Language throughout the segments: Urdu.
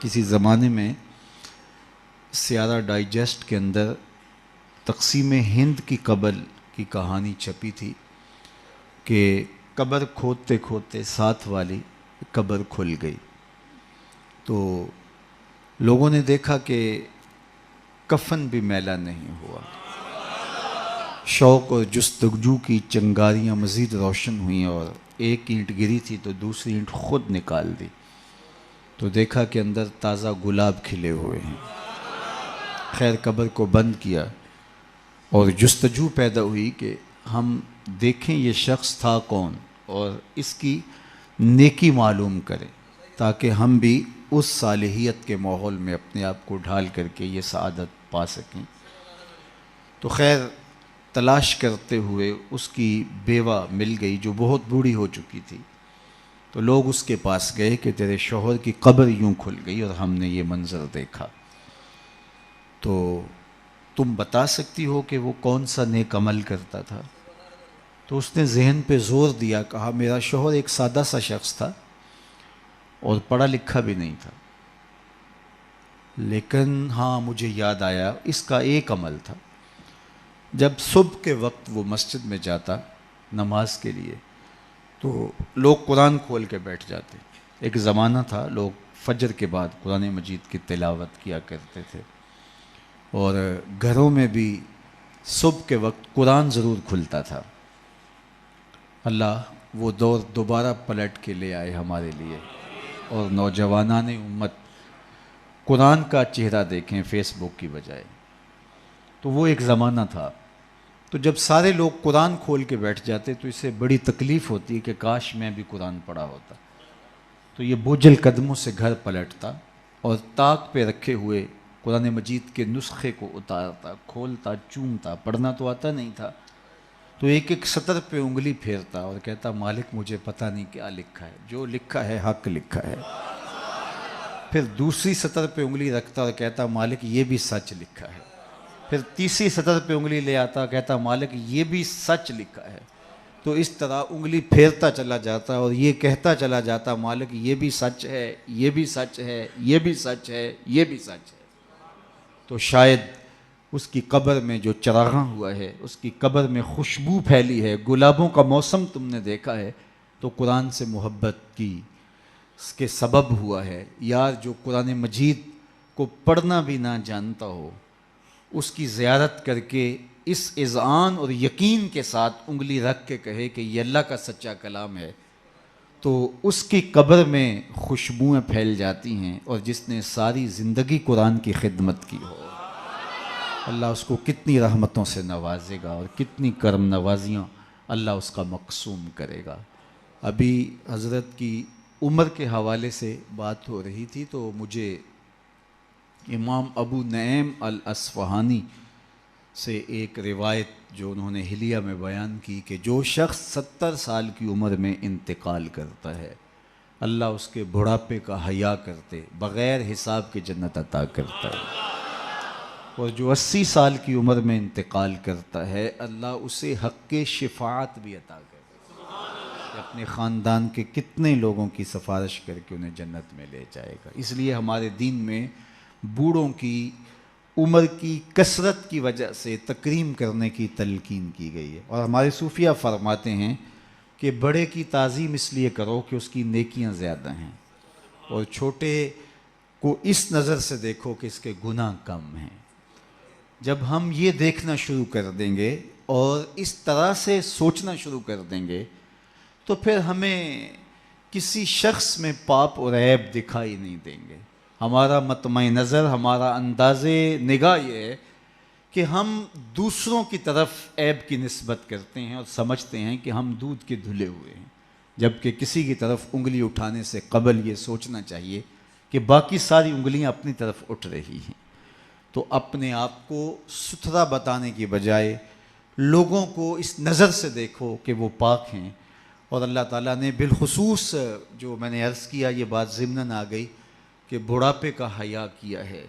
کسی زمانے میں سیارہ ڈائجسٹ کے اندر تقسیم ہند کی قبر کی کہانی چھپی تھی کہ قبر کھودتے کھودتے ساتھ والی قبر کھل گئی، تو لوگوں نے دیکھا کہ کفن بھی میلا نہیں ہوا، شوق اور جستجو کی چنگاریاں مزید روشن ہوئیں اور ایک اینٹ گری تھی تو دوسری اینٹ خود نکال دی، تو دیکھا کہ اندر تازہ گلاب کھلے ہوئے ہیں۔ خیر قبر کو بند کیا اور جستجو پیدا ہوئی کہ ہم دیکھیں یہ شخص تھا کون اور اس کی نیکی معلوم کریں تاکہ ہم بھی اس صالحیت کے ماحول میں اپنے آپ کو ڈھال کر کے یہ سعادت پا سکیں۔ تو خیر تلاش کرتے ہوئے اس کی بیوہ مل گئی جو بہت بوڑھی ہو چکی تھی، تو لوگ اس کے پاس گئے کہ تیرے شوہر کی قبر یوں کھل گئی اور ہم نے یہ منظر دیکھا، تو تم بتا سکتی ہو کہ وہ کون سا نیک عمل کرتا تھا؟ تو اس نے ذہن پہ زور دیا، کہا میرا شوہر ایک سادہ سا شخص تھا اور پڑھا لکھا بھی نہیں تھا، لیکن ہاں مجھے یاد آیا اس کا ایک عمل تھا، جب صبح کے وقت وہ مسجد میں جاتا نماز کے لیے تو لوگ قرآن کھول کے بیٹھ جاتے۔ ایک زمانہ تھا لوگ فجر کے بعد قرآن مجید کی تلاوت کیا کرتے تھے، اور گھروں میں بھی صبح کے وقت قرآن ضرور کھلتا تھا۔ اللہ وہ دور دوبارہ پلٹ کے لے آئے ہمارے لیے، اور نوجوانان امت قرآن کا چہرہ دیکھیں فیس بک کی بجائے۔ تو وہ ایک زمانہ تھا، تو جب سارے لوگ قرآن کھول کے بیٹھ جاتے تو اس سے بڑی تکلیف ہوتی کہ کاش میں بھی قرآن پڑھا ہوتا، تو یہ بوجھل قدموں سے گھر پلٹتا اور طاق پہ رکھے ہوئے قرآن مجید کے نسخے کو اتارتا، کھولتا، چومتا، پڑھنا تو آتا نہیں تھا، تو ایک ایک سطر پہ انگلی پھیرتا اور کہتا مالک مجھے پتہ نہیں کیا لکھا ہے، جو لکھا ہے حق لکھا ہے۔ پھر دوسری سطر پہ انگلی رکھتا اور کہتا مالک یہ بھی سچ لکھا ہے۔ پھر تیسری سطر پہ انگلی لے آتا، کہتا مالک یہ بھی سچ لکھا ہے۔ تو اس طرح انگلی پھیرتا چلا جاتا اور یہ کہتا چلا جاتا مالک یہ بھی سچ ہے، یہ بھی سچ ہے، یہ بھی سچ ہے، یہ بھی سچ ہے۔ تو شاید اس کی قبر میں جو چراغاں ہوا ہے، اس کی قبر میں خوشبو پھیلی ہے، گلابوں کا موسم تم نے دیکھا ہے، تو قرآن سے محبت کی اس کے سبب ہوا ہے۔ یار جو قرآن مجید کو پڑھنا بھی نہ جانتا ہو، اس کی زیارت کر کے اس اذعان اور یقین کے ساتھ انگلی رکھ کے کہے کہ یہ اللہ کا سچا کلام ہے، تو اس کی قبر میں خوشبوئیں پھیل جاتی ہیں، اور جس نے ساری زندگی قرآن کی خدمت کی ہو اللہ اس کو کتنی رحمتوں سے نوازے گا اور کتنی کرم نوازیاں اللہ اس کا مقسوم کرے گا۔ ابھی حضرت کی عمر کے حوالے سے بات ہو رہی تھی تو مجھے امام ابو نعیم الاصفہانی سے ایک روایت جو انہوں نے حلیہ میں بیان کی کہ جو شخص 70 سال کی عمر میں انتقال کرتا ہے اللہ اس کے بڑھاپے کا حیا کرتے بغیر حساب کے جنت عطا کرتا ہے، اور جو 80 سال کی عمر میں انتقال کرتا ہے اللہ اسے حق شفاعت بھی عطا کرتا ہے کہ اپنے خاندان کے کتنے لوگوں کی سفارش کر کے انہیں جنت میں لے جائے گا۔ اس لیے ہمارے دین میں بوڑھوں کی عمر کی کثرت کی وجہ سے تکریم کرنے کی تلقین کی گئی ہے، اور ہمارے صوفیہ فرماتے ہیں کہ بڑے کی تعظیم اس لیے کرو کہ اس کی نیکیاں زیادہ ہیں، اور چھوٹے کو اس نظر سے دیکھو کہ اس کے گناہ کم ہیں۔ جب ہم یہ دیکھنا شروع کر دیں گے اور اس طرح سے سوچنا شروع کر دیں گے تو پھر ہمیں کسی شخص میں پاپ اور عیب دکھائی نہیں دیں گے۔ ہمارا مطمع نظر، ہمارا انداز نگاہ یہ ہے کہ ہم دوسروں کی طرف عیب کی نسبت کرتے ہیں اور سمجھتے ہیں کہ ہم دودھ کے دھلے ہوئے ہیں، جبکہ کسی کی طرف انگلی اٹھانے سے قبل یہ سوچنا چاہیے کہ باقی ساری انگلیاں اپنی طرف اٹھ رہی ہیں۔ تو اپنے آپ کو ستھرا بتانے کی بجائے لوگوں کو اس نظر سے دیکھو کہ وہ پاک ہیں، اور اللہ تعالیٰ نے بالخصوص جو میں نے عرض کیا یہ بات ضمناً آ گئی کہ بڑھاپے کا حیا کیا ہے۔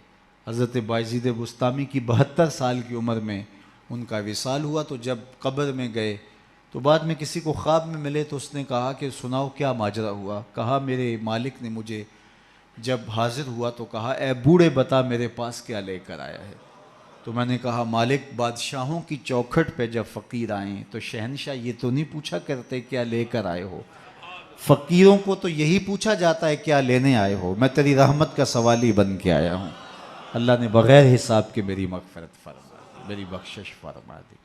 حضرت بایزید بسطامی کی 72 سال کی عمر میں ان کا وصال ہوا، تو جب قبر میں گئے تو بعد میں کسی کو خواب میں ملے تو اس نے کہا کہ سناؤ کیا ماجرا ہوا؟ کہا میرے مالک نے مجھے جب حاضر ہوا تو کہا اے بوڑھے بتا میرے پاس کیا لے کر آیا ہے؟ تو میں نے کہا مالک بادشاہوں کی چوکھٹ پہ جب فقیر آئیں تو شہنشاہ یہ تو نہیں پوچھا کرتے کیا لے کر آئے ہو، فقیروں کو تو یہی پوچھا جاتا ہے کیا لینے آئے ہو، میں تیری رحمت کا سوالی بن کے آیا ہوں۔ اللہ نے بغیر حساب کے میری مغفرت فرما دی، میری بخشش فرما دی۔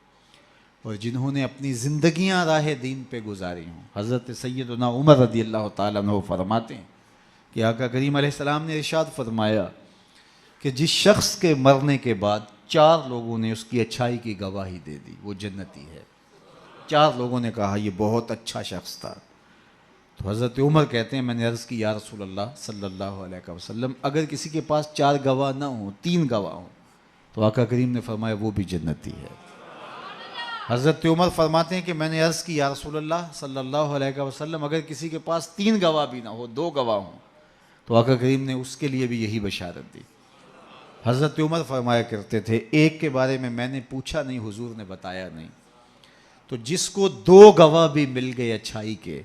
اور جنہوں نے اپنی زندگیاں راہ دین پہ گزاری ہوں، حضرت سیدنا عمر رضی اللہ تعالیٰ عنہ فرماتے ہیں کہ آقا کریم علیہ السلام نے ارشاد فرمایا کہ جس شخص کے مرنے کے بعد 4 لوگوں نے اس کی اچھائی کی گواہی دے دی وہ جنتی ہے۔ 4 لوگوں نے کہا یہ بہت اچھا شخص تھا۔ تو حضرت عمر کہتے ہیں میں نے عرض کی یا رسول اللہ صلی اللہ علیہ وسلم اگر کسی کے پاس 4 گواہ نہ ہوں 3 گواہ ہوں تو آقا کریم نے فرمایا وہ بھی جنتی ہے۔ حضرت عمر فرماتے ہیں کہ میں نے عرض کی یا رسول اللہ صلی اللہ علیہ وسلم اگر کسی کے پاس 3 گواہ بھی نہ ہو 2 گواہ ہوں تو آقا کریم نے اس کے لیے بھی یہی بشارت دی۔ حضرت عمر فرمایا کرتے تھے ایک کے بارے میں نے پوچھا نہیں حضور نے بتایا نہیں، تو جس کو 2 گواہ بھی مل گئے اچھائی کے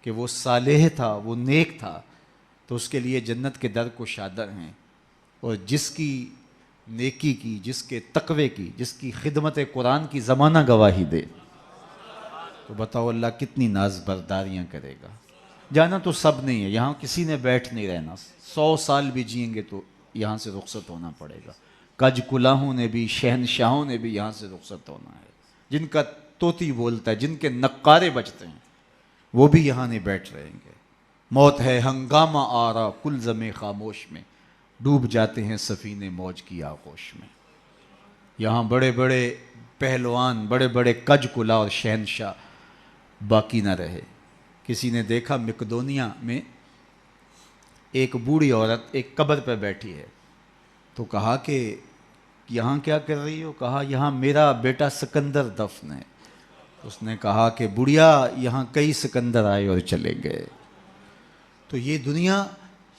کہ وہ صالح تھا وہ نیک تھا تو اس کے لیے جنت کے در کو شادر ہیں، اور جس کی نیکی کی، جس کے تقوی کی، جس کی خدمت قرآن کی زمانہ گواہی دے تو بتاؤ اللہ کتنی ناز برداریاں کرے گا۔ جانا تو سب نہیں ہے، یہاں کسی نے بیٹھ نہیں رہنا، 100 سال بھی جئیں گے تو یہاں سے رخصت ہونا پڑے گا۔ کج کلاہوں نے بھی شہنشاہوں نے بھی یہاں سے رخصت ہونا ہے، جن کا طوطی بولتا ہے، جن کے نقارے بجتے ہیں وہ بھی یہاں نہیں بیٹھ رہیں گے۔ موت ہے ہنگامہ آرا کل زمیں خاموش میں، ڈوب جاتے ہیں سفینے موج کی آغوش میں۔ یہاں بڑے بڑے پہلوان، بڑے بڑے کج کلا اور شہنشاہ باقی نہ رہے۔ کسی نے دیکھا مقدونیہ میں ایک بوڑھی عورت ایک قبر پہ بیٹھی ہے تو کہا کہ یہاں کیا کر رہی ہو؟ کہا یہاں میرا بیٹا سکندر دفن ہے۔ اس نے کہا کہ بڑھیا یہاں کئی سکندر آئے اور چلے گئے، تو یہ دنیا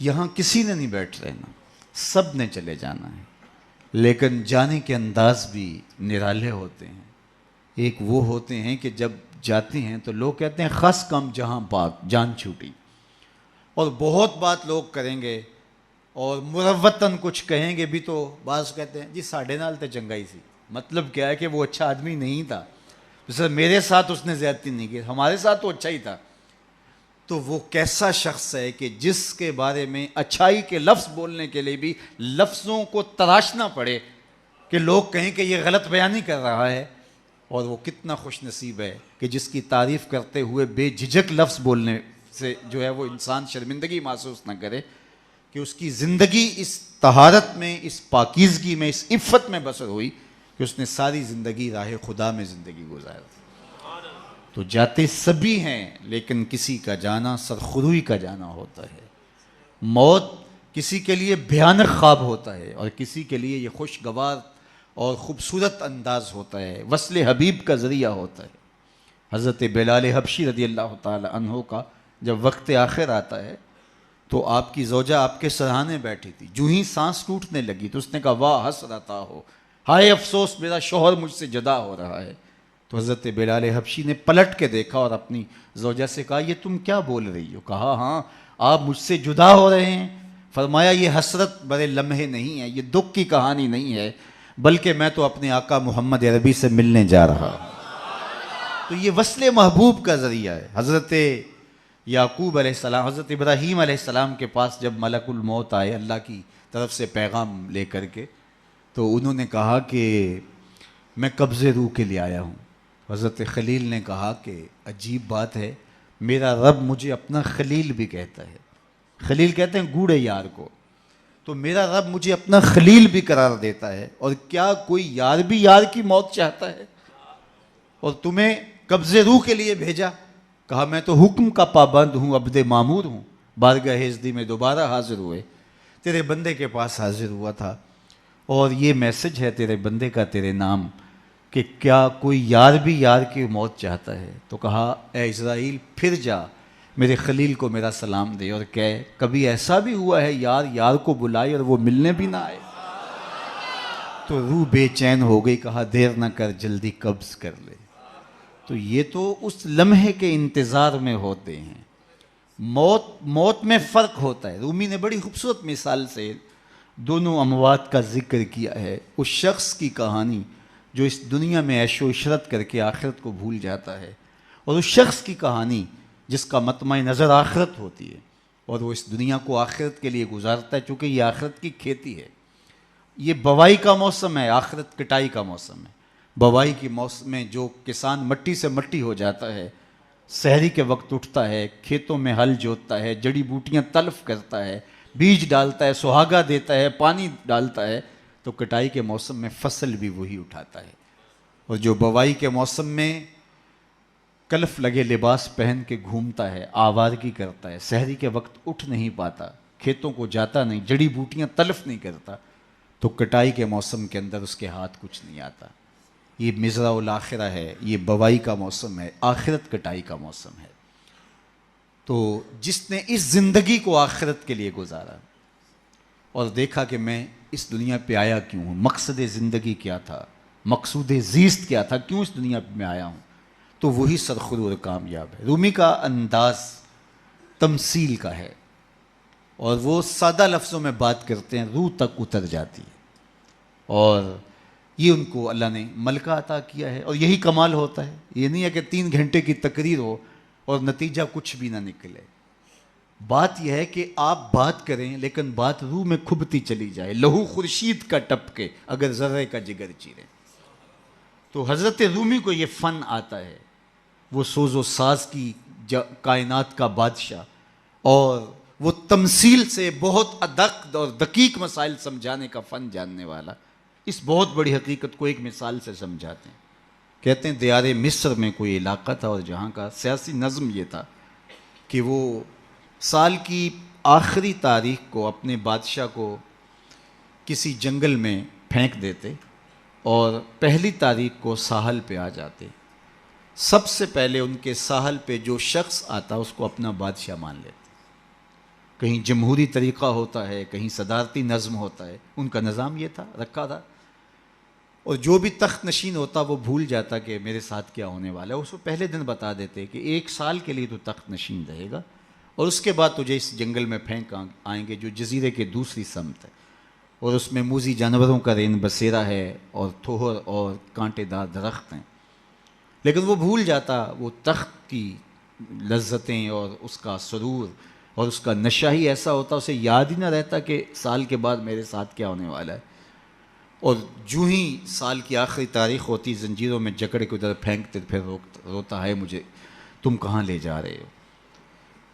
یہاں کسی نے نہیں بیٹھ رہنا، سب نے چلے جانا ہے، لیکن جانے کے انداز بھی نرالے ہوتے ہیں۔ ایک وہ ہوتے ہیں کہ جب جاتے ہیں تو لوگ کہتے ہیں خس کم جہاں پاک جان چھوٹی، اور بہت بات لوگ کریں گے اور مروتاً کچھ کہیں گے بھی تو بعض کہتے ہیں جی ساڑھے نال تے چنگائی سی، مطلب کیا ہے کہ وہ اچھا آدمی نہیں تھا، سر میرے ساتھ اس نے زیادتی نہیں کی، ہمارے ساتھ تو اچھا ہی تھا۔ تو وہ کیسا شخص ہے کہ جس کے بارے میں اچھائی کے لفظ بولنے کے لیے بھی لفظوں کو تراشنا پڑے کہ لوگ کہیں کہ یہ غلط بیانی کر رہا ہے، اور وہ کتنا خوش نصیب ہے کہ جس کی تعریف کرتے ہوئے بے جھجک لفظ بولنے سے جو ہے وہ انسان شرمندگی محسوس نہ کرے کہ اس کی زندگی اس طہارت میں، اس پاکیزگی میں، اس عفت میں بسر ہوئی کہ اس نے ساری زندگی راہ خدا میں زندگی گزاری۔ تو جاتے سبھی ہیں لیکن کسی کا جانا سرخروئی کا جانا ہوتا ہے۔ موت کسی کے لیے بھیانک خواب ہوتا ہے اور کسی کے لیے یہ خوشگوار اور خوبصورت انداز ہوتا ہے، وصل حبیب کا ذریعہ ہوتا ہے۔ حضرت بلال حبشی رضی اللہ تعالی عنہ کا جب وقت آخر آتا ہے تو آپ کی زوجہ آپ کے سرہانے بیٹھی تھی، جو ہی سانس ٹوٹنے لگی تو اس نے کہا واہ حسرتا ہو، ہائے افسوس میرا شوہر مجھ سے جدا ہو رہا ہے۔ تو حضرت بلال حبشی نے پلٹ کے دیکھا اور اپنی زوجہ سے کہا یہ تم کیا بول رہی ہو؟ کہا ہاں آپ مجھ سے جدا ہو رہے ہیں۔ فرمایا یہ حسرت بڑے لمحے نہیں ہے، یہ دکھ کی کہانی نہیں ہے، بلکہ میں تو اپنے آقا محمد عربی سے ملنے جا رہا ہوں۔ تو یہ وصل محبوب کا ذریعہ ہے۔ حضرت یعقوب علیہ السلام، حضرت ابراہیم علیہ السلام کے پاس جب ملک الموت آئے اللہ کی طرف سے پیغام لے کر کے، تو انہوں نے کہا کہ میں قبض روح کے لیے آیا ہوں۔ حضرت خلیل نے کہا کہ عجیب بات ہے، میرا رب مجھے اپنا خلیل بھی کہتا ہے، خلیل کہتے ہیں گوڑے یار کو، تو میرا رب مجھے اپنا خلیل بھی قرار دیتا ہے، اور کیا کوئی یار بھی یار کی موت چاہتا ہے؟ اور تمہیں قبض روح کے لیے بھیجا۔ کہا میں تو حکم کا پابند ہوں، عبد معمور ہوں، بارگاہ ہزدی میں دوبارہ حاضر ہوئے، تیرے بندے کے پاس حاضر ہوا تھا، اور یہ میسج ہے تیرے بندے کا تیرے نام کہ کیا کوئی یار بھی یار کی موت چاہتا ہے؟ تو کہا اے اسرائیل پھر جا میرے خلیل کو میرا سلام دے اور کہے کبھی ایسا بھی ہوا ہے یار یار کو بلائے اور وہ ملنے بھی نہ آئے؟ تو روح بے چین ہو گئی، کہا دیر نہ کر جلدی قبض کر لے۔ تو یہ تو اس لمحے کے انتظار میں ہوتے ہیں، موت میں فرق ہوتا ہے. رومی نے بڑی خوبصورت مثال سے دونوں اموات کا ذکر کیا ہے. اس شخص کی کہانی جو اس دنیا میں عیش و عشرت کر کے آخرت کو بھول جاتا ہے، اور اس شخص کی کہانی جس کا مطمع نظر آخرت ہوتی ہے اور وہ اس دنیا کو آخرت کے لیے گزارتا ہے، چونکہ یہ آخرت کی کھیتی ہے. یہ بوائی کا موسم ہے، آخرت کٹائی کا موسم ہے. بوائی کے موسم میں جو کسان مٹی سے مٹی ہو جاتا ہے، سحری کے وقت اٹھتا ہے، کھیتوں میں ہل جوتتا ہے، جڑی بوٹیاں تلف کرتا ہے، بیج ڈالتا ہے، سہاگا دیتا ہے، پانی ڈالتا ہے، تو کٹائی کے موسم میں فصل بھی وہی اٹھاتا ہے. اور جو بوائی کے موسم میں کلف لگے لباس پہن کے گھومتا ہے، آوارگی کرتا ہے، سحری کے وقت اٹھ نہیں پاتا، کھیتوں کو جاتا نہیں، جڑی بوٹیاں تلف نہیں کرتا، تو کٹائی کے موسم کے اندر اس کے ہاتھ کچھ نہیں آتا. یہ مزرع الاخرہ ہے، یہ بوائی کا موسم ہے، آخرت کٹائی کا موسم ہے. تو جس نے اس زندگی کو آخرت کے لیے گزارا اور دیکھا کہ میں اس دنیا پہ آیا کیوں ہوں، مقصد زندگی کیا تھا، مقصود زیست کیا تھا، کیوں اس دنیا پہ میں آیا ہوں، تو وہی سرخرو اور کامیاب ہے. رومی کا انداز تمثیل کا ہے اور وہ سادہ لفظوں میں بات کرتے ہیں، روح تک اتر جاتی ہے. اور یہ ان کو اللہ نے ملکہ عطا کیا ہے. اور یہی کمال ہوتا ہے. یہ نہیں ہے کہ 3 گھنٹے کی تقریر ہو اور نتیجہ کچھ بھی نہ نکلے. بات یہ ہے کہ آپ بات کریں لیکن بات روح میں کھبتی چلی جائے، لہو خورشید کا ٹپکے اگر ذرے کا جگر چیرے. تو حضرت رومی کو یہ فن آتا ہے. وہ سوز و ساز کی کائنات کا بادشاہ، اور وہ تمثیل سے بہت ادق اور دقیق مسائل سمجھانے کا فن جاننے والا. اس بہت بڑی حقیقت کو ایک مثال سے سمجھاتے ہیں. کہتے ہیں دیار مصر میں کوئی علاقہ تھا اور جہاں کا سیاسی نظم یہ تھا کہ وہ سال کی آخری تاریخ کو اپنے بادشاہ کو کسی جنگل میں پھینک دیتے اور پہلی تاریخ کو ساحل پہ آ جاتے. سب سے پہلے ان کے ساحل پہ جو شخص آتا اس کو اپنا بادشاہ مان لیتے. کہیں جمہوری طریقہ ہوتا ہے، کہیں صدارتی نظم ہوتا ہے، ان کا نظام یہ تھا، رکھا تھا. اور جو بھی تخت نشین ہوتا وہ بھول جاتا کہ میرے ساتھ کیا ہونے والا ہے. اس کو پہلے دن بتا دیتے کہ 1 سال کے لیے تو تخت نشین رہے گا اور اس کے بعد تجھے اس جنگل میں پھینک آئیں گے جو جزیرے کے دوسری سمت ہے، اور اس میں موذی جانوروں کا رین بسیرا ہے اور تھوہر اور کانٹے دار درخت ہیں. لیکن وہ بھول جاتا وہ تخت کی لذتیں اور اس کا سرور اور اس کا نشہ ہی ایسا ہوتا، اسے یاد ہی نہ رہتا کہ سال کے بعد میرے ساتھ کیا ہونے والا ہے. اور جو ہی سال کی آخری تاریخ ہوتی زنجیروں میں جکڑ کے ادھر پھینکتے، پھر روتا ہے مجھے تم کہاں لے جا رہے ہو.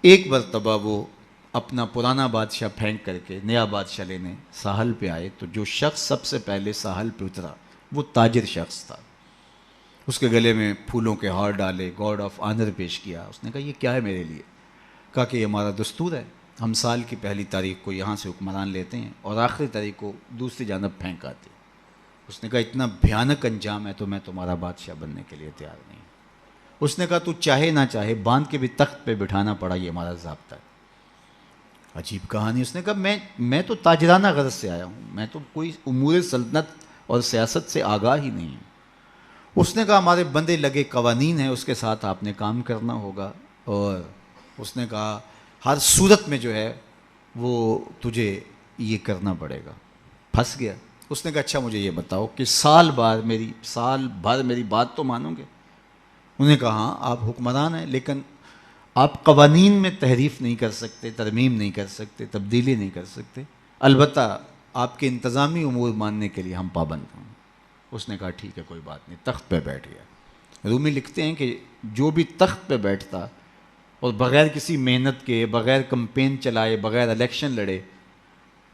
ایک مرتبہ وہ اپنا پرانا بادشاہ پھینک کر کے نیا بادشاہ لینے ساحل پہ آئے تو جو شخص سب سے پہلے ساحل پہ اترا وہ تاجر شخص تھا. اس کے گلے میں پھولوں کے ہار ڈالے، گارڈ آف آنر پیش کیا. اس نے کہا یہ کیا ہے میرے لیے؟ کہا کہ یہ ہمارا دستور ہے، ہم سال کی پہلی تاریخ کو یہاں سے حکمران لیتے ہیں اور آخری تاریخ کو دوسری جانب پھینک آتے ہیں. اس نے کہا اتنا بھیانک انجام ہے تو میں تمہارا بادشاہ بننے کے لیے تیار نہیں. اس نے کہا تو چاہے نہ چاہے باندھ کے بھی تخت پہ بٹھانا پڑا، یہ ہمارا ضابطہ ہے. عجیب کہانی. اس نے کہا میں تو تاجرانہ غرض سے آیا ہوں، میں تو کوئی امور سلطنت اور سیاست سے آگاہ ہی نہیں ہوں. اس نے کہا ہمارے بندے لگے قوانین ہیں، اس کے ساتھ آپ نے کام کرنا ہوگا، اور اس نے کہا ہر صورت میں جو ہے وہ تجھے یہ کرنا پڑے گا. پھنس گیا. اس نے کہا اچھا مجھے یہ بتاؤ کہ سال بھر میری بات تو مانو گے؟ انہوں نے کہا ہاں آپ حکمران ہیں لیکن آپ قوانین میں تحریف نہیں کر سکتے، ترمیم نہیں کر سکتے، تبدیلی نہیں کر سکتے، البتہ آپ کے انتظامی امور ماننے کے لیے ہم پابند ہوں. اس نے کہا ٹھیک ہے کوئی بات نہیں. تخت پہ بیٹھ گیا. رومی لکھتے ہیں کہ جو بھی تخت پہ بیٹھتا اور بغیر کسی محنت کے، بغیر کمپین چلائے، بغیر الیکشن لڑے،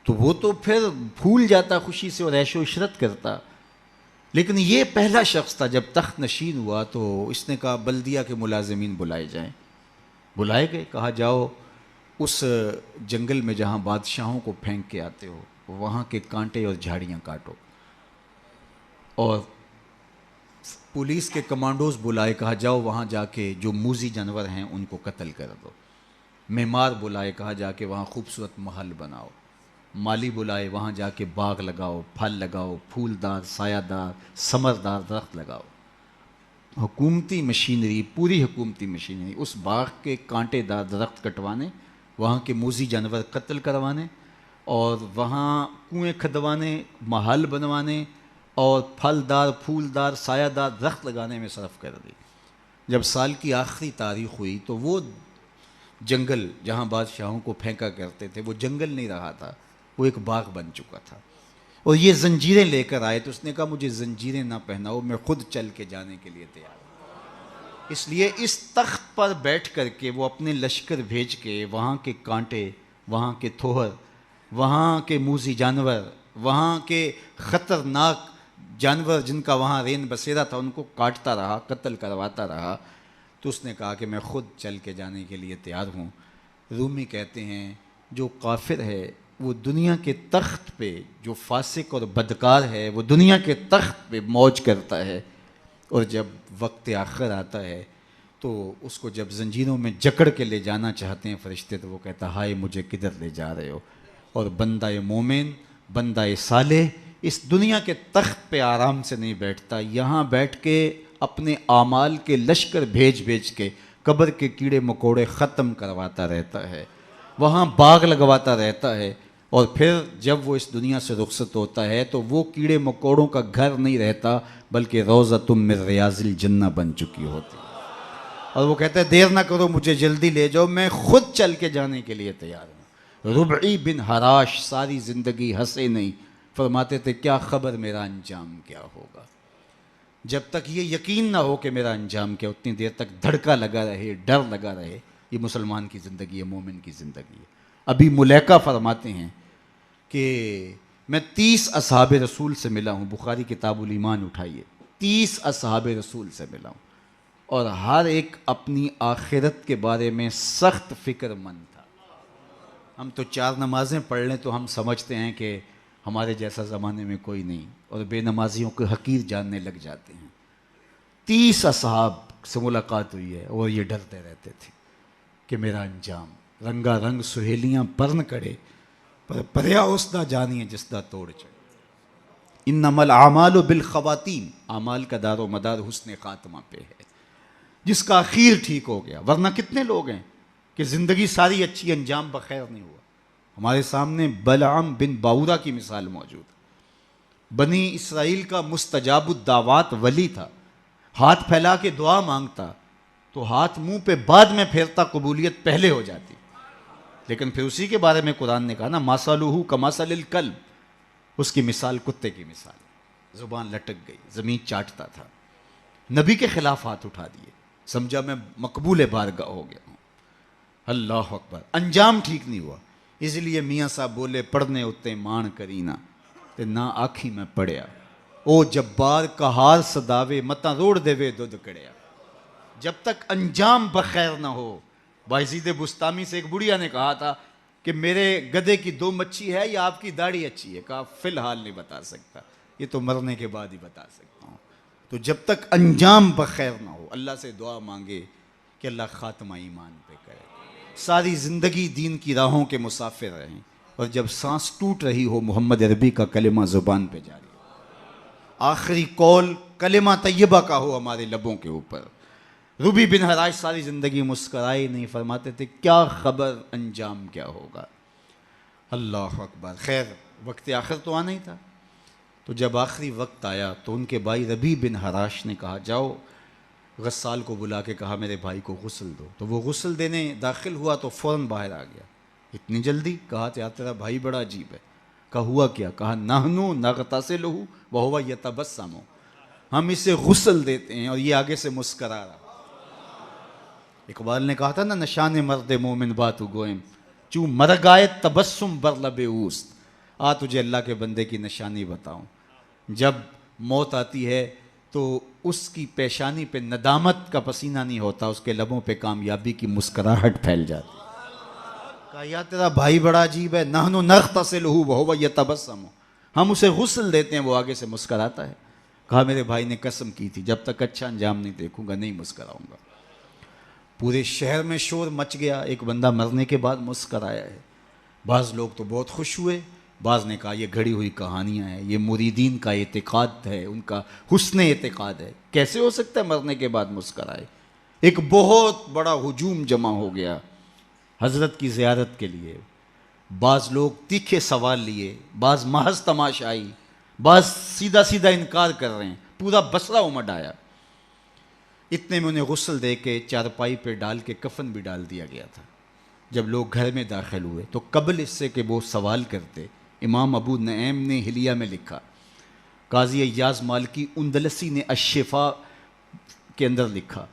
تو وہ تو پھر بھول جاتا خوشی سے اور عیش و عشرت کرتا. لیکن یہ پہلا شخص تھا جب تخت نشین ہوا تو اس نے کہا بلدیہ کے ملازمین بلائے جائیں. بلائے گئے. کہا جاؤ اس جنگل میں جہاں بادشاہوں کو پھینک کے آتے ہو وہاں کے کانٹے اور جھاڑیاں کاٹو. اور پولیس کے کمانڈوز بلائے. کہا جاؤ وہاں جا کے جو موذی جانور ہیں ان کو قتل کر دو. معمار بلائے. کہا جا کے وہاں خوبصورت محل بناؤ. مالی بلائے. وہاں جا کے باغ لگاؤ، پھل لگاؤ، پھولدار، سایہ دار، ثمردار درخت لگاؤ. حکومتی مشینری، پوری حکومتی مشینری، اس باغ کے کانٹے دار درخت کٹوانے، وہاں کے موذی جانور قتل کروانے، اور وہاں کنویں کھدوانے، محل بنوانے اور پھلدار پھولدار سایہ دار درخت لگانے میں صرف کر دی۔ جب سال کی آخری تاریخ ہوئی تو وہ جنگل جہاں بادشاہوں کو پھینکا کرتے تھے وہ جنگل نہیں رہا تھا، وہ ایک باغ بن چکا تھا۔ اور یہ زنجیریں لے کر آئے تو اس نے کہا مجھے زنجیریں نہ پہناؤ، میں خود چل کے جانے کے لیے تیار ہوں۔ اس لیے اس تخت پر بیٹھ کر کے وہ اپنے لشکر بھیج کے وہاں کے کانٹے، وہاں کے تھوہر، وہاں کے موذی جانور، وہاں کے خطرناک جانور جن کا وہاں رین بسیرا تھا ان کو کاٹتا رہا، قتل کرواتا رہا۔ تو اس نے کہا کہ میں خود چل کے جانے کے لیے تیار ہوں۔ رومی کہتے ہیں جو کافر ہے وہ دنیا کے تخت پہ، جو فاسق اور بدکار ہے وہ دنیا کے تخت پہ موج کرتا ہے، اور جب وقت آخر آتا ہے تو اس کو جب زنجیروں میں جکڑ کے لے جانا چاہتے ہیں فرشتے تو وہ کہتا ہائے مجھے کدھر لے جا رہے ہو۔ اور بندہ مومن، بندہ صالح اس دنیا کے تخت پہ آرام سے نہیں بیٹھتا، یہاں بیٹھ کے اپنے اعمال کے لشکر بھیج بھیج کے قبر کے کیڑے مکوڑے ختم کرواتا رہتا ہے، وہاں باغ لگواتا رہتا ہے، اور پھر جب وہ اس دنیا سے رخصت ہوتا ہے تو وہ کیڑے مکوڑوں کا گھر نہیں رہتا بلکہ روضۃ من ریاض الجنہ بن چکی ہوتی ہے۔ اور وہ کہتا ہے دیر نہ کرو مجھے جلدی لے جاؤ، میں خود چل کے جانے کے لیے تیار ہوں۔ ربعی بن حراش ساری زندگی ہنسے نہیں، فرماتے تھے کیا خبر میرا انجام کیا ہوگا۔ جب تک یہ یقین نہ ہو کہ میرا انجام کیا، اتنی دیر تک دھڑکا لگا رہے، ڈر لگا رہے۔ یہ مسلمان کی زندگی ہے، مومن کی زندگی ہے۔ ابھی ملیکہ فرماتے ہیں کہ میں 30 اصحاب رسول سے ملا ہوں، بخاری کتاب الایمان اٹھائیے، 30 اصحاب رسول سے ملا ہوں، اور ہر ایک اپنی آخرت کے بارے میں سخت فکر مند تھا۔ ہم تو 4 نمازیں پڑھ لیں تو ہم سمجھتے ہیں کہ ہمارے جیسا زمانے میں کوئی نہیں، اور بے نمازیوں کو حقیر جاننے لگ جاتے ہیں۔ 30 اصحاب سے ملاقات ہوئی ہے اور یہ ڈرتے رہتے تھے کہ میرا انجام، رنگا رنگ سہیلیاں پرن کڑے پر پریا اس دا جانیے جس دا توڑ چڑے۔ انما الاعمال بالخواتین، اعمال کا دار و مدار حسن خاتمہ پہ ہے، جس کا اخیر ٹھیک ہو گیا۔ ورنہ کتنے لوگ ہیں کہ زندگی ساری اچھی، انجام بخیر نہیں ہوا۔ ہمارے سامنے بلعام بن باورا کی مثال موجود ہے۔ بنی اسرائیل کا مستجاب الدعوات ولی تھا، ہاتھ پھیلا کے دعا مانگتا تو ہاتھ منہ پہ بعد میں پھیرتا، قبولیت پہلے ہو جاتی۔ لیکن پھر اسی کے بارے میں قرآن نے کہا نا مَثَلُهُ كَمَثَلِ الْكَلْبِ، اس کی مثال کتے کی مثال، زبان لٹک گئی، زمین چاٹتا تھا، نبی کے خلاف ہاتھ اٹھا دیے، سمجھا میں مقبول بارگاہ ہو گیا ہوں۔ اللہ اکبر، انجام ٹھیک نہیں ہوا۔ اس لیے میاں صاحب بولے پڑھنے اتے مان کرینا تے نہ آکھی میں پڑھیا، او جبار کہار صداوے متا روڑ دے وے دودھ کڑیا۔ جب تک انجام بخیر نہ ہو۔ بایزید بستامی سے ایک بڑھیا نے کہا تھا کہ میرے گدھے کی 2 مچھی ہے یا آپ کی داڑھی اچھی ہے؟ کہا فی الحال نہیں بتا سکتا، یہ تو مرنے کے بعد ہی بتا سکتا ہوں۔ تو جب تک انجام بخیر نہ ہو اللہ سے دعا مانگے کہ اللہ خاتمہ ایمان پہ کرے، ساری زندگی دین کی راہوں کے مسافر رہیں، اور جب سانس ٹوٹ رہی ہو محمد عربی کا کلمہ زبان پہ جاری ہو، آخری قول کلمہ طیبہ کا ہو ہمارے لبوں کے اوپر۔ ربی بن حراش ساری زندگی مسکرائے نہیں، فرماتے تھے کیا خبر انجام کیا ہوگا۔ اللہ اکبر۔ خیر وقت آخر تو آنا ہی تھا، تو جب آخری وقت آیا تو ان کے بھائی ربی بن حراش نے کہا جاؤ، غسال کو بلا کے کہا میرے بھائی کو غسل دو۔ تو وہ غسل دینے داخل ہوا تو فوراً باہر آ گیا۔ اتنی جلدی؟ کہا یار تیرا بھائی بڑا عجیب ہے۔ کہا ہوا کیا؟ کہا نحنو نغتسلہ وہو یتبسم، ہم اسے غسل دیتے ہیں اور یہ آگے سے مسکرا رہا۔ اقبال نے کہا تھا نا نشان مرد مومن باتو گوئم چوں مرگائے تبسم بر لب اوست، آ تجھے اللہ کے بندے کی نشانی بتاؤں، جب موت آتی ہے تو اس کی پیشانی پہ ندامت کا پسینہ نہیں ہوتا، اس کے لبوں پہ کامیابی کی مسکراہٹ پھیل جاتی۔ کہا یا تیرا بھائی بڑا عجیب ہے، نحنو نغتسلہ وہو یتبسم، ہم اسے غسل دیتے ہیں وہ آگے سے مسکراتا ہے۔ کہا میرے بھائی نے قسم کی تھی جب تک اچھا انجام نہیں دیکھوں گا نہیں مسکراؤں گا۔ پورے شہر میں شور مچ گیا، ایک بندہ مرنے کے بعد مسکرایا ہے۔ بعض لوگ تو بہت خوش ہوئے بعض نے کہا یہ گھڑی ہوئی کہانیاں ہیں، یہ مریدین کا اعتقاد ہے، ان کا حسن اعتقاد ہے، کیسے ہو سکتا ہے مرنے کے بعد مسکرائے؟ ایک بہت بڑا ہجوم جمع ہو گیا حضرت کی زیارت کے لیے. بعض لوگ تیکھے سوال لیے، بعض محض تماشائی، بعض سیدھا سیدھا انکار کر رہے ہیں. پورا بصرہ امڈ آیا. اتنے میں انہیں غسل دے کے چارپائی پہ ڈال کے کفن بھی ڈال دیا گیا تھا. جب لوگ گھر میں داخل ہوئے تو قبل اس سے کہ وہ سوال کرتے، امام ابو نعیم نے حلیہ میں لکھا، قاضی ایاز مالکی اندلسی نے الشفاء کے اندر لکھا،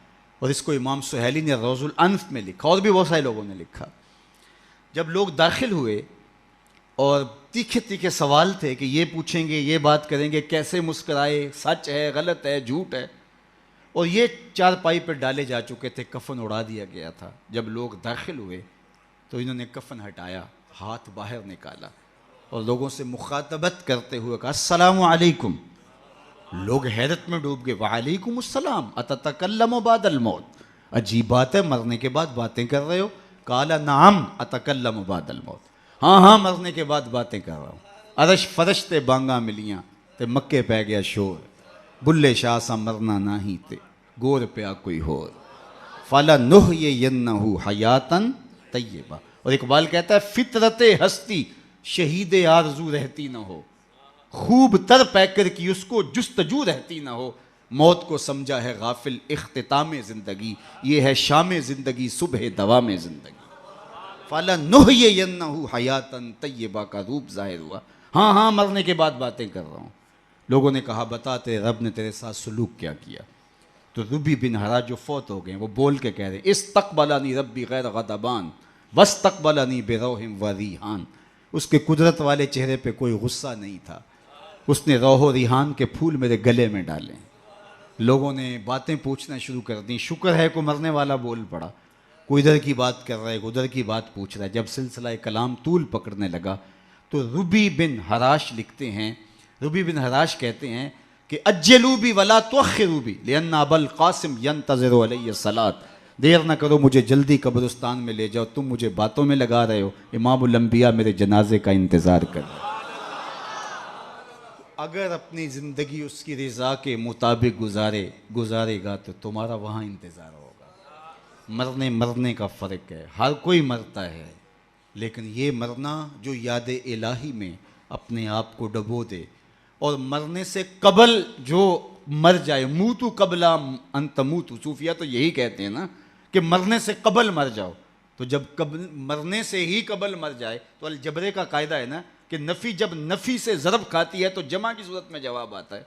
اور اس کو امام سہیلی نے روض الانف میں لکھا، اور بھی بہت سارے لوگوں نے لکھا. جب لوگ داخل ہوئے اور تیکھے تیکھے سوال تھے کہ یہ پوچھیں گے، یہ بات کریں گے، کیسے مسکرائے، سچ ہے، غلط ہے، جھوٹ ہے، اور یہ چارپائی پہ ڈالے جا چکے تھے، کفن اڑا دیا گیا تھا. جب لوگ داخل ہوئے تو انہوں نے کفن ہٹایا، ہاتھ باہر نکالا اور لوگوں سے مخاطبت کرتے ہوئے کہا السلام علیکم. لوگ حیرت میں ڈوب گئے، وعلیکم السلام اتتکلم بعد الموت، عجیب بات ہے، مرنے کے بعد باتیں کر رہے ہو؟ قال نعم اتکلم بعد الموت، ہاں ہاں مرنے کے بعد باتیں کر رہا ہوں. عرش فرش تے بانگا ملیاں تے مکے پہ گیا شور، بلے شاہ سا مرنا نہ ہی تے گور پیا کوئی ہور، فَلَنُحْيِيَنَّهُ حَيَاتًا طیبہ. اور اقبال کہتا ہے فطرت ہستی شہید آرزو رہتی نہ ہو، خوب تر پیکر کی اس کو جستجو رہتی نہ ہو، موت کو سمجھا ہے غافل اختتام زندگی، یہ ہے شام زندگی صبح دوام زندگی. فَلَنُحْيِيَنَّهُ حَيَاتًا طیبہ کا روپ ظاہر ہوا. ہاں ہاں مرنے کے بعد باتیں کر رہا ہوں. لوگوں نے کہا بتا تیرے رب نے تیرے ساتھ سلوک کیا کیا؟ تو ربی بن حراج جو فوت ہو گئے وہ بول کے کہہ رہے ہیں استقبلنی ربی غیر غضبان واستقبلنی بروح و ریحان. اس کے قدرت والے چہرے پہ کوئی غصہ نہیں تھا، اس نے روح و ریحان کے پھول میرے گلے میں ڈالے. لوگوں نے باتیں پوچھنا شروع کر دیں. شکر ہے کوئی مرنے والا بول پڑا، کوئی ادھر کی بات کر رہا ہے، ادھر کی بات پوچھ رہا ہے. جب سلسلہ کلام طول پکڑنے لگا تو ربی بن حراش لکھتے ہیں، ربی بن حراش کہتے ہیں کہ اجلوا بی ولا تؤخروا بی لان ابا القاسم ينتظر علی الصلاۃ، دیر نہ کرو مجھے جلدی قبرستان میں لے جاؤ، تم مجھے باتوں میں لگا رہے ہو، امام الانبیاء میرے جنازے کا انتظار کر رہے ہیں. اگر اپنی زندگی اس کی رضا کے مطابق گزارے گا تو تمہارا وہاں انتظار ہوگا. مرنے کا فرق ہے، ہر کوئی مرتا ہے، لیکن یہ مرنا جو یاد الہی میں اپنے آپ کو ڈبو دے، اور مرنے سے قبل جو مر جائے، موتو قبل ان تموتو، صوفیہ تو یہی کہتے ہیں نا کہ مرنے سے قبل مر جاؤ. تو جب مرنے سے ہی قبل مر جائے تو الجبرے کا قاعدہ ہے نا کہ نفی جب نفی سے ضرب کھاتی ہے تو جمع کی صورت میں جواب آتا ہے.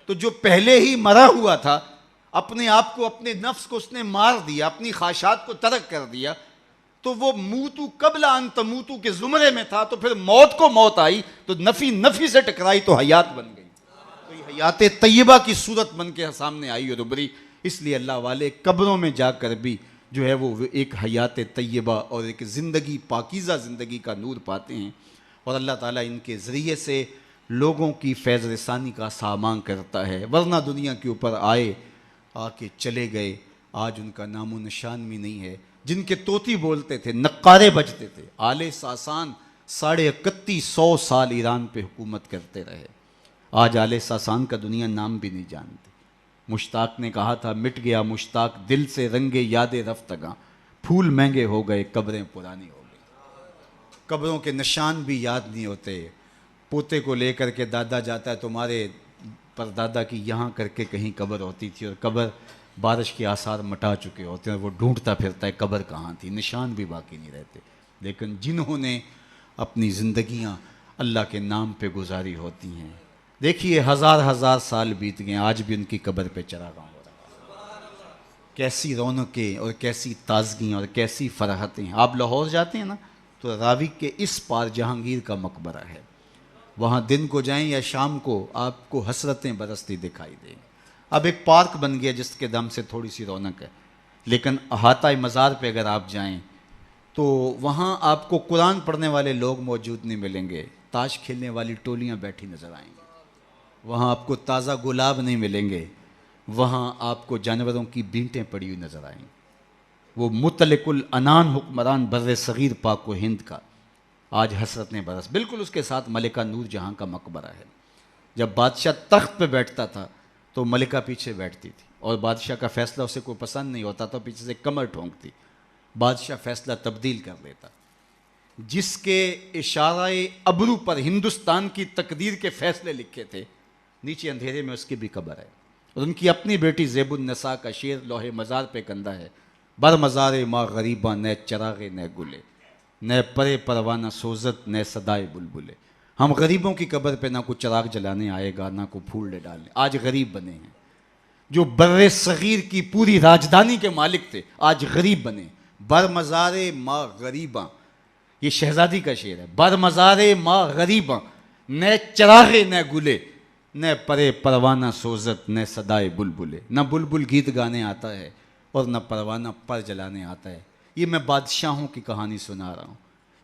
تو جو پہلے ہی مرا ہوا تھا، اپنے آپ کو، اپنے نفس کو اس نے مار دیا، اپنی خواہشات کو ترک کر دیا، تو وہ موتو قبل ان تموتو کے زمرے میں تھا. تو پھر موت کو موت آئی تو نفی سے ٹکرائی تو حیات بن گئی. تو یہ حیات طیبہ کی صورت بن کے سامنے آئی اور ابھری. اس لیے اللہ والے قبروں میں جا کر بھی جو ہے وہ ایک حیات طیبہ اور ایک زندگی، پاکیزہ زندگی کا نور پاتے ہیں. اور اللہ تعالیٰ ان کے ذریعے سے لوگوں کی فیض رسانی کا سامان کرتا ہے. ورنہ دنیا کے اوپر آ کے چلے گئے، آج ان کا نام و نشان بھی نہیں ہے. جن کے طوطی بولتے تھے، نقارے بجتے تھے، آل ساسان 3150 سال ایران پہ حکومت کرتے رہے. آج آل ساسان کا دنیا نام بھی نہیں جانتی. مشتاق نے کہا تھا مٹ گیا مشتاق دل سے رنگے یاد رفتگاں، پھول مہنگے ہو گئے قبریں پرانی ہو گئی. قبروں کے نشان بھی یاد نہیں ہوتے. پوتے کو لے کر کے دادا جاتا ہے، تمہارے پر دادا کی یہاں کر کے کہیں قبر ہوتی تھی، اور قبر بارش کے آثار مٹا چکے ہوتے ہیں، وہ ڈھونڈتا پھرتا ہے قبر کہاں تھی، نشان بھی باقی نہیں رہتے. لیکن جنہوں نے اپنی زندگیاں اللہ کے نام پہ گزاری ہوتی ہیں، دیکھیے ہزار سال بیت گئے، آج بھی ان کی قبر پہ چراغاں ہو رہا ہے. کیسی رونقیں اور کیسی تازگیاں اور کیسی فرحتیں. آپ لاہور جاتے ہیں نا تو راوی کے اس پار جہانگیر کا مقبرہ ہے، وہاں دن کو جائیں یا شام کو آپ کو حسرتیں برستی دکھائی دیں. اب ایک پارک بن گیا جس کے دم سے تھوڑی سی رونق ہے، لیکن احاطہ مزار پہ اگر آپ جائیں تو وہاں آپ کو قرآن پڑھنے والے لوگ موجود نہیں ملیں گے، تاش کھیلنے والی ٹولیاں بیٹھی نظر آئیں گی. وہاں آپ کو تازہ گلاب نہیں ملیں گے، وہاں آپ کو جانوروں کی بینٹیں پڑی ہوئی نظر آئیں گی. وہ مطلق العنان حکمران بر صغیر پاک و ہند کا آج حسرت نے برس. بالکل اس کے ساتھ ملکہ نور جہاں کا مقبرہ ہے. جب بادشاہ تخت پہ بیٹھتا تھا تو ملکہ پیچھے بیٹھتی تھی, اور بادشاہ کا فیصلہ اسے کوئی پسند نہیں ہوتا تو پیچھے سے کمر ٹھونکتی, بادشاہ فیصلہ تبدیل کر دیتا. جس کے اشارہ ابرو پر ہندوستان کی تقدیر کے فیصلے لکھے تھے, نیچے اندھیرے میں اس کی بھی قبر ہے. اور ان کی اپنی بیٹی زیب النساء کا شعر لوح مزار پہ کندہ ہے. بر مزار ماں غریباں نہ چراغے نہ گلے, نہ پرے پروانہ سوزت نہ صدائے بلبلے. ہم غریبوں کی قبر پہ نہ کوئی چراغ جلانے آئے گا, نہ کوئی پھول ڈالنے. آج غریب بنے ہیں. جو بر صغیر کی پوری راجدھانی کے مالک تھے آج غریب بنے. بر مزار ماں غریباں, یہ شہزادی کا شعر ہے. بر مزار ماں غریباں نہ چراغے نہ گلے, نہ پرے پروانہ سوزت نہ صدائے بلبلے. نہ بلبل گیت گانے آتا ہے اور نہ پروانہ پر جلانے آتا ہے. یہ میں بادشاہوں کی کہانی سنا رہا ہوں.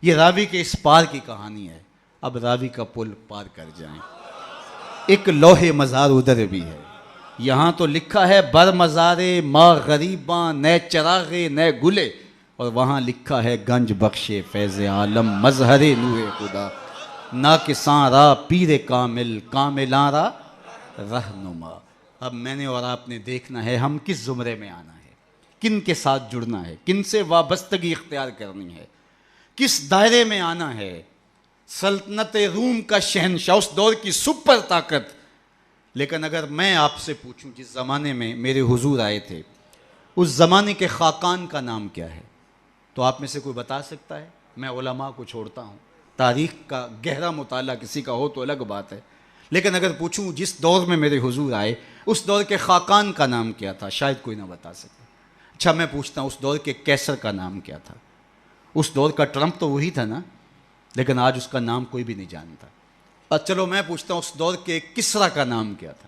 یہ راوی کے اس پار کی کہانی ہے. اب راوی کا پل پار کر جائیں. ایک لوح مزار ادھر بھی ہے. یہاں تو لکھا ہے بر مزار ماں غریباں نہ چراغے نہ گلے, اور وہاں لکھا ہے گنج بخش فیض عالم مظہر نور خدا, ناکساں را پیر کامل کاملاں را رہنما. اب میں نے اور آپ نے دیکھنا ہے ہم کس زمرے میں آنا ہے, کن کے ساتھ جڑنا ہے, کن سے وابستگی اختیار کرنی ہے, کس دائرے میں آنا ہے. سلطنت روم کا شہنشاہ, اس دور کی سپر طاقت. لیکن اگر میں آپ سے پوچھوں جس زمانے میں میرے حضور آئے تھے اس زمانے کے خاقان کا نام کیا ہے, تو آپ میں سے کوئی بتا سکتا ہے؟ میں علماء کو چھوڑتا ہوں, تاریخ کا گہرا مطالعہ کسی کا ہو تو الگ بات ہے. لیکن اگر پوچھوں جس دور میں میرے حضور آئے اس دور کے خاقان کا نام کیا تھا, شاید کوئی نہ بتا سکے. اچھا میں پوچھتا ہوں اس دور کے کیسر کا نام کیا تھا؟ اس دور کا ٹرمپ تو وہی تھا نا, لیکن آج اس کا نام کوئی بھی نہیں جانتا. چلو میں پوچھتا ہوں اس دور کے کسرا کا نام کیا تھا؟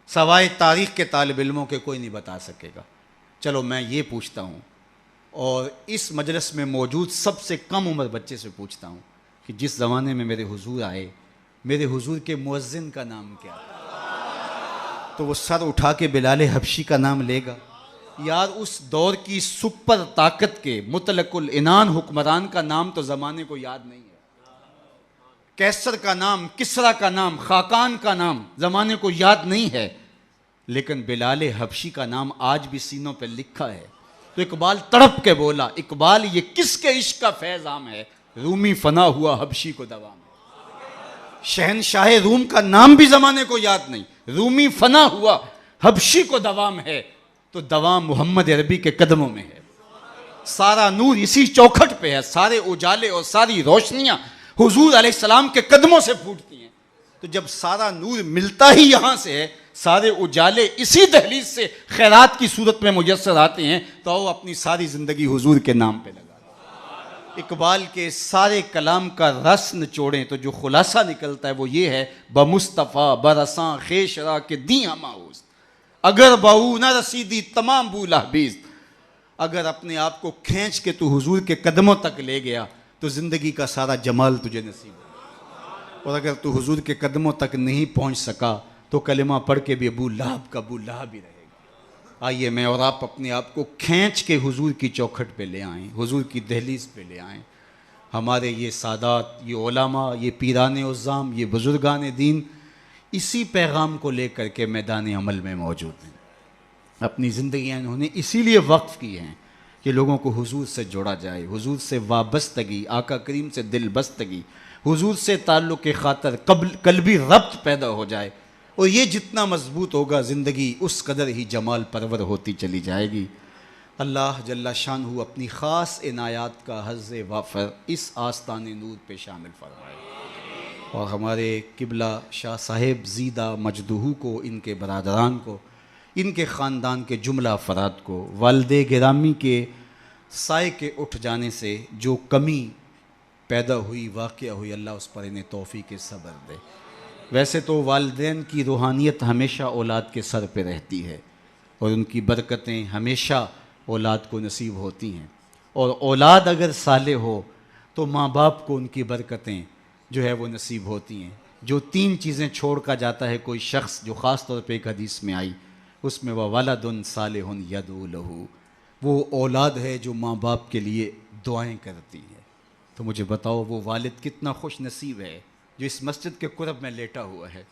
سوائے تاریخ کے طالب علموں کے کوئی نہیں بتا سکے گا. چلو میں یہ پوچھتا ہوں, اور اس مجلس میں موجود سب سے کم عمر بچے سے پوچھتا ہوں کہ جس زمانے میں میرے حضور آئے میرے حضور کے مؤذن کا نام کیا تھا؟ تو وہ سر اٹھا کے بلال حبشی کا نام لے گا. یار اس دور کی سپر طاقت کے مطلق العنان حکمران کا نام تو زمانے کو یاد نہیں ہے. کیسر کا نام, کسرا کا نام, خاقان کا نام زمانے کو یاد نہیں ہے, لیکن بلال حبشی کا نام آج بھی سینوں پہ لکھا ہے. تو اقبال تڑپ کے بولا, اقبال یہ کس کے عشق کا فیض عام ہے, رومی فنا ہوا حبشی کو دوام ہے. شہنشاہ روم کا نام بھی زمانے کو یاد نہیں, رومی فنا ہوا حبشی کو دوام ہے, تو دوام محمد عربی کے قدموں میں ہے. سارا نور اسی چوکھٹ پہ ہے, سارے اجالے اور ساری روشنیاں حضور علیہ السلام کے قدموں سے پھوٹتی ہیں. تو جب سارا نور ملتا ہی یہاں سے ہے, سارے اجالے اسی دہلیز سے خیرات کی صورت میں میسر آتے ہیں, تو وہ اپنی ساری زندگی حضور کے نام پہ لگا. اقبال کے سارے کلام کا رس نچوڑیں تو جو خلاصہ نکلتا ہے وہ یہ ہے, بمصطفیٰ برساں خیشرا کے دیاں ماؤز, اگر بہو نہ رسیدی تمام بولا بیز. اگر اپنے آپ کو کھینچ کے تو حضور کے قدموں تک لے گیا تو زندگی کا سارا جمال تجھے نصیب ہو. اور اگر تو حضور کے قدموں تک نہیں پہنچ سکا تو کلمہ پڑھ کے بھی ابو لہب کا ابو لہب ہی رہے گا. آئیے میں اور آپ اپنے آپ کو کھینچ کے حضور کی چوکھٹ پہ لے آئیں, حضور کی دہلیز پہ لے آئیں. ہمارے یہ سادات, یہ علماء, یہ پیران عظام, یہ بزرگان دین اسی پیغام کو لے کر کے میدان عمل میں موجود ہیں. اپنی زندگیاں انہوں نے اسی لیے وقف کی ہیں کہ لوگوں کو حضور سے جوڑا جائے, حضور سے وابستگی, آقا کریم سے دل بستگی, حضور سے تعلق کے خاطر قلبی ربط پیدا ہو جائے. اور یہ جتنا مضبوط ہوگا زندگی اس قدر ہی جمال پرور ہوتی چلی جائے گی. اللہ جل شانہ اپنی خاص عنایات کا حظ وافر اس آستان نور پہ شامل فرمائے, اور ہمارے قبلہ شاہ صاحب زیدہ مجدہو کو, ان کے برادران کو, ان کے خاندان کے جملہ افراد کو والد گرامی کے سائے کے اٹھ جانے سے جو کمی پیدا ہوئی, واقعہ ہوئی, اللہ اس پر انہیں توفیق صبر دے. ویسے تو والدین کی روحانیت ہمیشہ اولاد کے سر پہ رہتی ہے, اور ان کی برکتیں ہمیشہ اولاد کو نصیب ہوتی ہیں, اور اولاد اگر صالح ہو تو ماں باپ کو ان کی برکتیں جو ہے وہ نصیب ہوتی ہیں. جو 3 چیزیں چھوڑ کر جاتا ہے کوئی شخص, جو خاص طور پہ ایک حدیث میں آئی, اس میں وَوَلَدٌ صَالِحٌ يَدْعُو لَهُ, وہ اولاد ہے جو ماں باپ کے لیے دعائیں کرتی ہے. تو مجھے بتاؤ وہ والد کتنا خوش نصیب ہے جو اس مسجد کے قرب میں لیٹا ہوا ہے،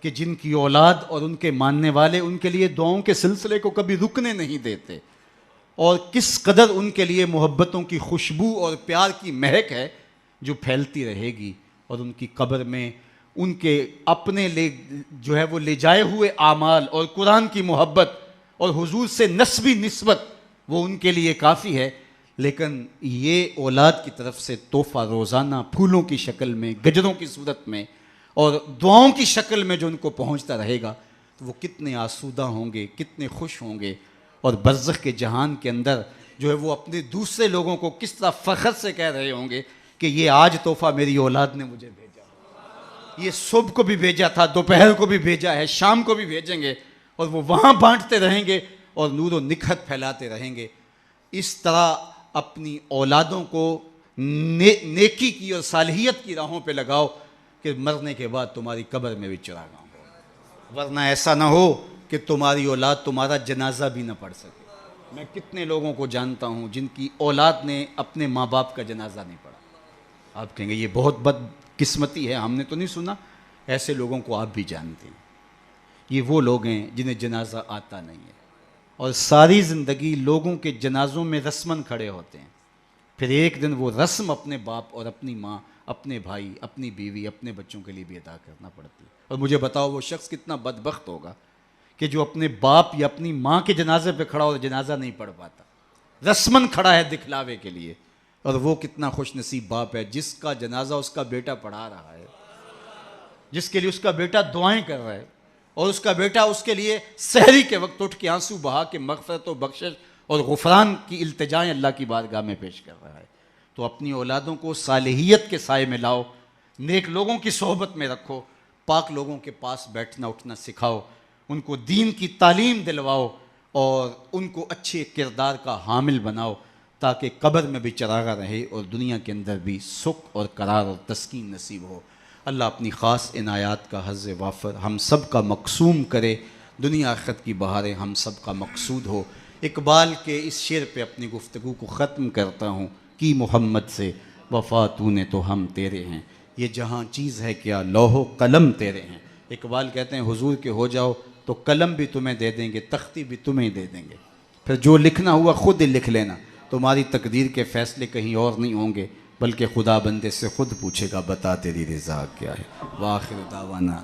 کہ جن کی اولاد اور ان کے ماننے والے ان کے لیے دعاؤں کے سلسلے کو کبھی رکنے نہیں دیتے، اور کس قدر ان کے لیے محبتوں کی خوشبو اور پیار کی مہک ہے جو پھیلتی رہے گی، اور ان کی قبر میں ان کے اپنے جو ہے وہ لے جائے ہوئے اعمال اور قرآن کی محبت اور حضور سے نسبی نسبت وہ ان کے لیے کافی ہے، لیکن یہ اولاد کی طرف سے تحفہ روزانہ پھولوں کی شکل میں، گجروں کی صورت میں اور دعاؤں کی شکل میں جو ان کو پہنچتا رہے گا تو وہ کتنے آسودہ ہوں گے، کتنے خوش ہوں گے، اور برزخ کے جہان کے اندر جو ہے وہ اپنے دوسرے لوگوں کو کس طرح فخر سے کہہ رہے ہوں گے کہ یہ آج تحفہ میری اولاد نے مجھے بھیجا، یہ صبح کو بھی بھیجا تھا، دوپہر کو بھی بھیجا ہے، شام کو بھی بھیجیں گے، اور وہ وہاں بانٹتے رہیں گے اور نور و نکھت پھیلاتے رہیں گے۔ اس طرح اپنی اولادوں کو نیکی کی اور صالحیت کی راہوں پہ لگاؤ کہ مرنے کے بعد تمہاری قبر میں بھی چراغاں ہو، ورنہ ایسا نہ ہو کہ تمہاری اولاد تمہارا جنازہ بھی نہ پڑھ سکے۔ میں کتنے لوگوں کو جانتا ہوں جن کی اولاد نے اپنے ماں باپ کا جنازہ نہیں پڑھا۔ آپ کہیں گے یہ بہت بد قسمتی ہے، ہم نے تو نہیں سنا، ایسے لوگوں کو آپ بھی جانتے ہیں۔ یہ وہ لوگ ہیں جنہیں جنازہ آتا نہیں ہے، اور ساری زندگی لوگوں کے جنازوں میں رسماً کھڑے ہوتے ہیں، پھر ایک دن وہ رسم اپنے باپ اور اپنی ماں، اپنے بھائی، اپنی بیوی، اپنے بچوں کے لیے بھی ادا کرنا پڑتی ہے۔ اور مجھے بتاؤ وہ شخص کتنا بدبخت ہوگا کہ جو اپنے باپ یا اپنی ماں کے جنازے پہ کھڑا اور جنازہ نہیں پڑھ پاتا، رسماً کھڑا ہے دکھلاوے کے لیے، اور وہ کتنا خوش نصیب باپ ہے جس کا جنازہ اس کا بیٹا پڑھا رہا ہے، جس کے لیے اس کا بیٹا دعائیں کر رہا ہے، اور اس کا بیٹا اس کے لیے سحری کے وقت اٹھ کے آنسو بہا کے مغفرت و بخشش اور غفران کی التجائیں اللہ کی بارگاہ میں پیش کر رہا ہے۔ تو اپنی اولادوں کو صالحیت کے سائے میں لاؤ، نیک لوگوں کی صحبت میں رکھو، پاک لوگوں کے پاس بیٹھنا اٹھنا سکھاؤ، ان کو دین کی تعلیم دلواؤ اور ان کو اچھے کردار کا حامل بناؤ، تاکہ قبر میں بھی چراغا رہے اور دنیا کے اندر بھی سکھ اور قرار اور تسکین نصیب ہو۔ اللہ اپنی خاص عنایات کا حظ وافر ہم سب کا مقسوم کرے، دنیا آخرت کی بہاریں ہم سب کا مقصود ہو۔ اقبال کے اس شعر پہ اپنی گفتگو کو ختم کرتا ہوں، کی محمد سے وفا تو نے تو ہم تیرے ہیں، یہ جہاں چیز ہے کیا لوح و قلم تیرے ہیں۔ اقبال کہتے ہیں حضور کے ہو جاؤ تو قلم بھی تمہیں دے دیں گے، تختی بھی تمہیں دے دیں گے، پھر جو لکھنا ہوا خود ہی لکھ لینا، تمہاری تقدیر کے فیصلے کہیں اور نہیں ہوں گے، بلکہ خدا بندے سے خود پوچھے گا بتا تیری رضا کیا ہے۔ وآخر دعوانا